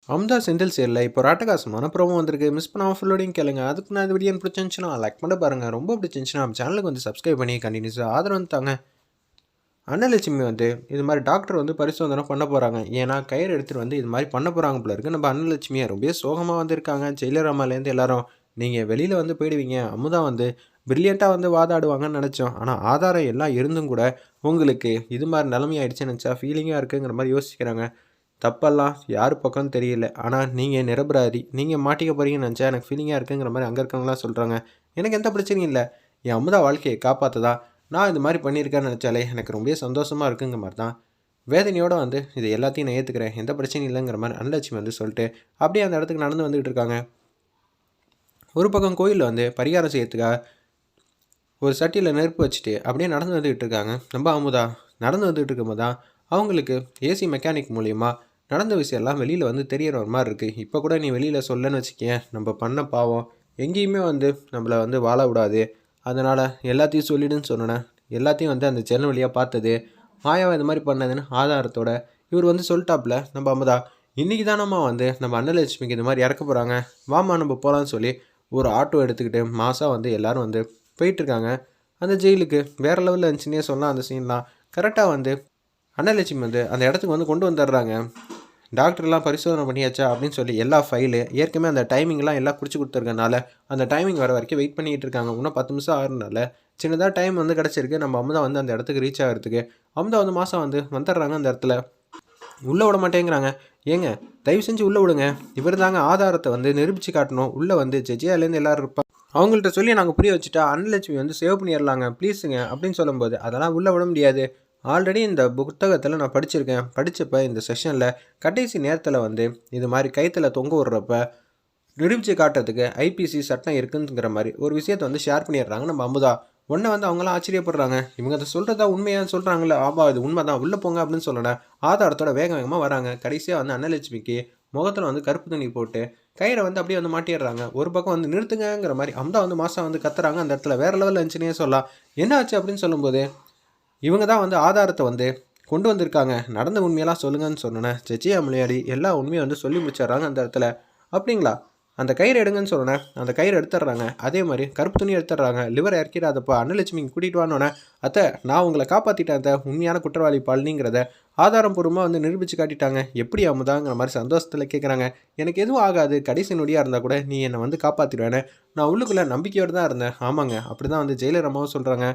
அமுதா செந்தில் சேரில் இப்போ ஒரு அட்டகாசமான ப்ரோமோ வந்திருக்கு. மிஸ் பண்ணாமல் ஃபுல்லோடையும் கேளுங்க. அதுக்கு நான் இந்த வீடியோ எனக்கு பிடிச்சிருந்துச்சுன்னா லைக் பண்ண பாருங்கள். ரொம்ப பிடிச்சிருந்துச்சுன்னா நம்ம சேனலுக்கு வந்து சப்ஸ்கிரைப் பண்ணி கண்டினியூஸாக ஆதரவு தாங்க. அன்னலட்சுமி வந்து இது மாதிரி டாக்டர் வந்து பரிசோதனை பண்ண போகிறாங்க. ஏன்னா கயிறு எடுத்துகிட்டு வந்து இது மாதிரி பண்ண போகிறாங்க போல இருக்குது. நம்ம அன்னலட்சுமியை ரொம்ப சோகமாக வந்திருக்காங்க. ஜெயிலர் அம்மாலேருந்து எல்லாரும் நீங்கள் வெளியில் வந்து போயிடுவீங்க. அமுதா வந்து பிரில்லியண்ட்டாக வந்து வாதாடுவாங்கன்னு நினச்சோம். ஆனால் ஆதாரம் எல்லாம் இருந்தும் கூட உங்களுக்கு இது மாதிரி நிலைமை ஆயிடுச்சுன்னு நினச்சா ஃபீலிங்காக இருக்குங்கிற மாதிரி யோசிக்கிறாங்க. தப்பெல்லாம் யார் பக்கம்னு தெரியல. ஆனால் நீங்கள் நிரபராதி. நீங்கள் மாட்டிக்க போகிறீங்கன்னு நினச்சா எனக்கு ஃபீலிங்காக இருக்குங்கிற மாதிரி அங்கே இருக்கவங்களாம் சொல்கிறாங்க. எனக்கு எந்த பிரச்சனையும் இல்லை. என் அமுதா வாழ்க்கையை காப்பாற்றதா நான் இது மாதிரி பண்ணியிருக்கேன்னு நினச்சாலே எனக்கு ரொம்ப சந்தோஷமாக இருக்குங்கிற மாதிரி தான் வேதனையோடு வந்து இது எல்லாத்தையும் நான் ஏற்றுக்கிறேன். எந்த பிரச்சனையும் இல்லைங்கிற மாதிரி அன்னலட்சுமி வந்து சொல்லிட்டு அப்படியே அந்த இடத்துக்கு நடந்து வந்துக்கிட்டு இருக்காங்க. ஒரு பக்கம் கோயிலில் வந்து பரிகாரம் செய்யறதுக்காக ஒரு சட்டியில் நெருப்பு வச்சுட்டு அப்படியே நடந்து வந்துக்கிட்டு இருக்காங்க. நம்ம அமுதா நடந்து வந்துக்கிட்டு இருக்கும்போது தான் அவங்களுக்கு ஏசி மெக்கானிக் மூலிமா நடந்த விஷயம்லாம் வெளியில் வந்து தெரியற ஒரு மாதிரி இருக்குது. இப்போ கூட நீ வெளியில் சொல்லன்னு வச்சுக்கேன், நம்ம பண்ண பாவம் எங்கேயுமே வந்து நம்மளை வந்து வாழ விடாது. அதனால் எல்லாத்தையும் சொல்லிடுன்னு சொன்னேன். எல்லாத்தையும் வந்து அந்த ஜன்னல் வழியாக பார்த்தது மாயாவை இது மாதிரி பண்ணதுன்னு ஆதாரத்தோட இவர் வந்து சொல்லிட்டாப்புல. நம்ம அமுதா இன்றைக்கி தானம்மா வந்து நம்ம அன்னலட்சுமிக்கு இது மாதிரி இறக்க போகிறாங்க, வாமா நம்ம போகலான்னு சொல்லி ஒரு ஆட்டோ எடுத்துக்கிட்டு மாதம் வந்து எல்லோரும் வந்து போயிட்டுருக்காங்க அந்த ஜெயிலுக்கு. வேறு லெவலில் இருந்துச்சுன்னே சொல்லலாம் அந்த சீன்லாம். கரெக்டாக வந்து அன்னலட்சுமி வந்து அந்த இடத்துக்கு வந்து கொண்டு வந்துடுறாங்க. டாக்டர்லாம் பரிசோதனை பண்ணியாச்சா அப்படின்னு சொல்லி எல்லா ஃபைலு ஏற்கனவே அந்த டைமிங்லாம் எல்லாம் குறிச்சு கொடுத்துருக்கனால அந்த டைமிங் வர வரைக்கும் வெயிட் பண்ணிகிட்டு இருக்காங்க. இன்னும் 10 நிமிஷம் ஆகிறனால சின்னதாக டைம் வந்து கிடச்சிருக்கு. நம்ம அமுதா வந்து அந்த இடத்துக்கு ரீச் ஆகிறதுக்கு அமுதா வந்து மாதம் வந்து வந்துடுறாங்க. அந்த இடத்துல உள்ளே விட மாட்டேங்கிறாங்க. ஏங்க தயவு செஞ்சு உள்ளே விடுங்க, இவர் தாங்க ஆதாரத்தை வந்து நிரூபித்து காட்டணும். உள்ளே வந்து ஜெஜியாலேருந்து எல்லோரும் இருப்பாங்க, அவங்கள்ட்ட சொல்லி நாங்கள் புரிய வச்சுட்டா அன்னலட்சுமி வந்து சேவ் பண்ணிடலாங்க ப்ளீஸுங்க அப்படின்னு சொல்லும்போது அதெல்லாம் உள்ளே விட முடியாது. ஆல்ரெடி இந்த புத்தகத்தில் நான் படிச்சிருக்கேன். படித்தப்போ இந்த செஷனில் கடைசி நேரத்தில் வந்து இது மாதிரி கயிற்றில் தொங்க விடுறப்ப நிரூபித்து காட்டுறதுக்கு ஐபிசி சட்டம் இருக்குங்கிற மாதிரி ஒரு விஷயத்தை வந்து ஷேர் பண்ணிடுறாங்க நம்ம அமுதா. உடனே வந்து அவங்களாம் ஆச்சரியப்படுறாங்க. இவங்க அதை சொல்கிறதா உண்மையான்னு சொல்கிறாங்களே. ஆபா இது உண்மை தான், உள்ளே போங்க அப்படின்னு சொல்லணும். ஆதாரத்தோட வேகமாக வராங்க. கடைசியாக வந்து அன்னலட்சுமிக்கு முகத்தில் வந்து கருப்பு துணி போட்டு கயிறை வந்து அப்படியே வந்து மாட்டிடுறாங்க. ஒரு பக்கம் வந்து நிறுத்துங்கிற மாதிரி அமுதா வந்து மாதம் வந்து கத்துறாங்க. அந்த இடத்துல வேறு லெவலில் இருந்துச்சுன்னே சொல்லலாம். என்ன ஆச்சு அப்படின்னு சொல்லும்போது இவங்க தான் வந்து ஆதாரத்தை வந்து கொண்டு வந்திருக்காங்க, நடந்த உண்மையெல்லாம் சொல்லுங்கன்னு சொன்னேன். ஜெஜியா முளையாடி எல்லா உண்மையை வந்து சொல்லி முடிச்சிடுறாங்க அந்த இடத்துல. அப்படிங்களா, அந்த கயிறு எடுங்கன்னு சொன்னேன். அந்த கயிறு எடுத்துடுறாங்க. அதே மாதிரி கருப்பு துணி எடுத்துடுறாங்க. லிவர் இறக்கிடாதப்போ அன்னலட்சுமி கூட்டிகிட்டு வானோன்னே அத்தை நான் உங்களை காப்பாற்றிட்டேன், அத்தை உண்மையான குற்றவாளி பழனிங்கிறத ஆதாரப்பூர்வமாக வந்து நிரூபித்து காட்டிட்டாங்க. எப்படி அமுதாங்கிற மாதிரி சந்தோஷத்தில் கேட்குறாங்க. எனக்கு எதுவும் ஆகாது, கடைசி நொடியாக இருந்தால் கூட நீ என்னை வந்து காப்பாற்றிடுவேன்னு நான் உள்ளுக்குள்ளே நம்பிக்கையோடு தான் இருந்தேன். ஆமாங்க அப்படி தான் வந்து ஜெயிலர் அம்மாவும் சொல்கிறாங்க.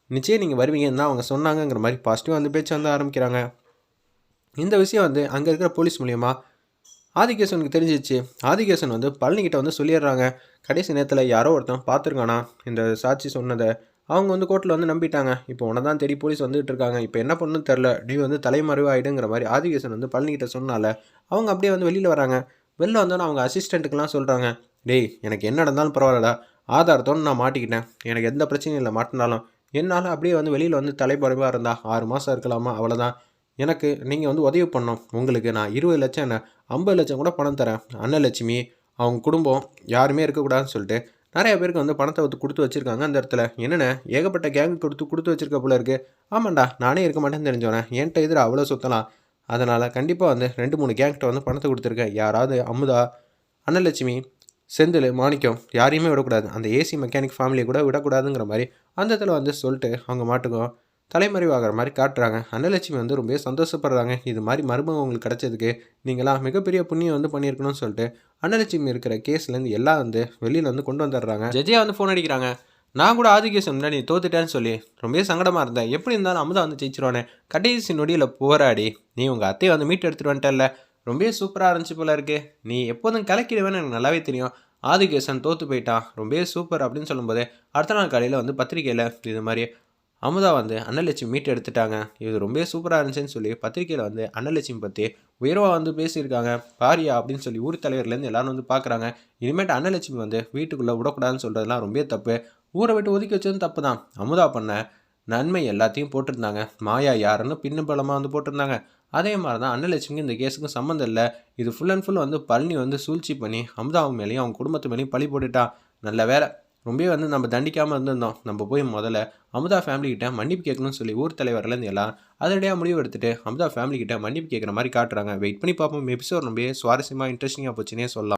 நிச்சயம் நீங்கள் வருவீங்கன்னு தான் அவங்க சொன்னாங்கங்கிற மாதிரி பாசிட்டிவாக வந்து பேச்சு வந்து ஆரம்பிக்கிறாங்க. இந்த விஷயம் வந்து அங்கே இருக்கிற போலீஸ் மூலியமாக ஆதிகேசனுக்கு தெரிஞ்சிச்சு. ஆதிகேசன் வந்து பழனிக்கிட்ட வந்து சொல்லிடுறாங்க. கடைசி நேரத்தில் யாரோ ஒருத்தன் பார்த்துருக்கானா இந்த சாட்சி சொன்னதை. அவங்க வந்து கோர்ட்டில் வந்து நம்பிட்டாங்க. இப்போ உன்னை தான் தேடி போலீஸ் வந்துகிட்டு இருக்காங்க, இப்போ என்ன பண்ணணும்னு தெரில, நீ வந்து தலைமறைவு ஆகிடுங்கிற மாதிரி ஆதிகேசன் வந்து பழனிக்கிட்ட சொன்னால அவங்க அப்படியே வந்து வெளியில் வராங்க. வெளில வந்தோன்னே அவங்க அசிஸ்டண்ட்டுக்கெலாம் சொல்கிறாங்க, டேய் எனக்கு என்ன நடந்தாலும் பரவாயில்லடா, ஆதாரத்தோடு நான் மாட்டிக்கிட்டேன், எனக்கு எந்த பிரச்சனையும் இல்லை, மாட்டினாலும் என்னால் அப்படியே வந்து வெளியில் வந்து தலைமறைவாக இருந்தா 6 மாதம் இருக்கலாமா, அவ்வளோதான். எனக்கு நீங்கள் வந்து உதவி பண்ணோம். உங்களுக்கு நான் 20 லட்சம் என்ன 50 லட்சம் கூட பணம் தரேன். அன்னலட்சுமி அவங்க குடும்பம் யாருமே இருக்கக்கூடாதுன்னு சொல்லிட்டு நிறைய பேருக்கு வந்து பணத்தை வந்து கொடுத்து வச்சுருக்காங்க அந்த இடத்துல. என்னென்ன ஏகப்பட்ட கேங்கு கொடுத்து வச்சுருக்க போல இருக்குது. ஆமாண்டா நானே இருக்க மாட்டேன்னு தெரிஞ்சோன்னே என்கிட்ட எதிர அவ்வளோ சுற்றலாம். அதனால் கண்டிப்பாக வந்து 2-3 கேங்கிட்ட வந்து பணத்தை கொடுத்துருக்கேன். யாராவது அமுதா, அன்னலட்சுமி, செந்தில், மாணிக்கம் யாரையுமே விடக்கூடாது, அந்த ஏசி மெக்கானிக் ஃபேமிலியை கூட விடக்கூடாதுங்கிற மாதிரி அந்த இடத்துல வந்து சொல்லிட்டு அவங்க மாட்டுக்கும் தலைமறைவாகிற மாதிரி காட்டுறாங்க. அன்னலட்சுமி வந்து ரொம்ப சந்தோஷப்படுறாங்க. இது மாதிரி மருமகம் உங்களுக்கு கிடச்சதுக்கு நீங்களாம் மிகப்பெரிய புண்ணியம் வந்து பண்ணியிருக்கணும்னு சொல்லிட்டு அன்னலட்சுமி இருக்கிற கேஸ்லேருந்து எல்லாம் வந்து வெளியில் வந்து கொண்டு வந்துடுறாங்க. ஜெஜியா வந்து ஃபோன் அடிக்கிறாங்க. நான் கூட ஆதிகேசன் முன்னாடி நீ தோத்துட்டேன்னு சொல்லி ரொம்ப சங்கடமாக இருந்தேன். எப்படி இருந்தாலும் அமுதா வந்து ஜெயிச்சிருவானே, கடைசி நொடியில் போராடி நீ உங்கள் அத்தையை வந்து மீட்டு எடுத்துகிட்டு வந்துட்டல, ரொம்ப சூப்பராக இருந்துச்சு போல இருக்கு, நீ எப்போதும் கலக்கிடுவேன்னு எனக்கு நல்லாவே தெரியும். ஆதிகேசன் தோற்று போயிட்டான், ரொம்ப சூப்பர் அப்படின்னு சொல்லும்போது அடுத்த நாள் காலையில் வந்து பத்திரிக்கையில் இது மாதிரி அமுதா வந்து அன்னலட்சுமி மீட்டு எடுத்துட்டாங்க, இது ரொம்ப சூப்பராக இருந்துச்சுன்னு சொல்லி பத்திரிக்கையில் வந்து அன்னலட்சுமி பற்றி உயர்வாக வந்து பேசியிருக்காங்க. பாரியா அப்படின்னு சொல்லி ஊர் தலைவர்லேருந்து எல்லாரும் வந்து பார்க்குறாங்க. இனிமேட்டு அன்னலட்சுமி வந்து வீட்டுக்குள்ளே விடக்கூடாதுன்னு சொல்கிறதுலாம் ரொம்ப தப்பு. ஊரை விட்டு ஒதுக்கி வச்சதும் தப்பு தான். அமுதா பண்ண நன்மை எல்லாத்தையும் போட்டிருந்தாங்க. மாயா யாருன்னு பின்னு பலமாக வந்து போட்டிருந்தாங்க. அதே மாதிரி தான் அன்னலட்சுமிக்கு இந்த கேஸுக்கும் சம்மந்தம் இல்லை. இது ஃபுல் அண்ட் ஃபுல் வந்து பழனி வந்து சூழ்ச்சி பண்ணி அமுதாவும் மேலேயும் அவங்க குடும்பத்து மேலேயும் பழி போட்டுட்டான். நல்ல வேலை ரொம்பவே வந்து நம்ம தண்டிக்காமல் இருந்திருந்தோம். நம்ம போய் முதல்ல அமுதா ஃபேமிலி கிட்ட மன்னிப்பு கேட்கணும்னு சொல்லி ஊர் தலைவர்லேருந்து எல்லாம் அதனடியாக முடிவு எடுத்துட்டு அமுதா ஃபேமிலி கிட்ட மன்னிப்பு கேட்குற மாதிரி காட்டுறாங்க. வெயிட் பண்ணி பார்ப்போம். எபிசோட் ரொம்ப சுவாரஸ்யமாக இன்ட்ரெஸ்டிங்காக போச்சுன்னே சொல்லலாம்.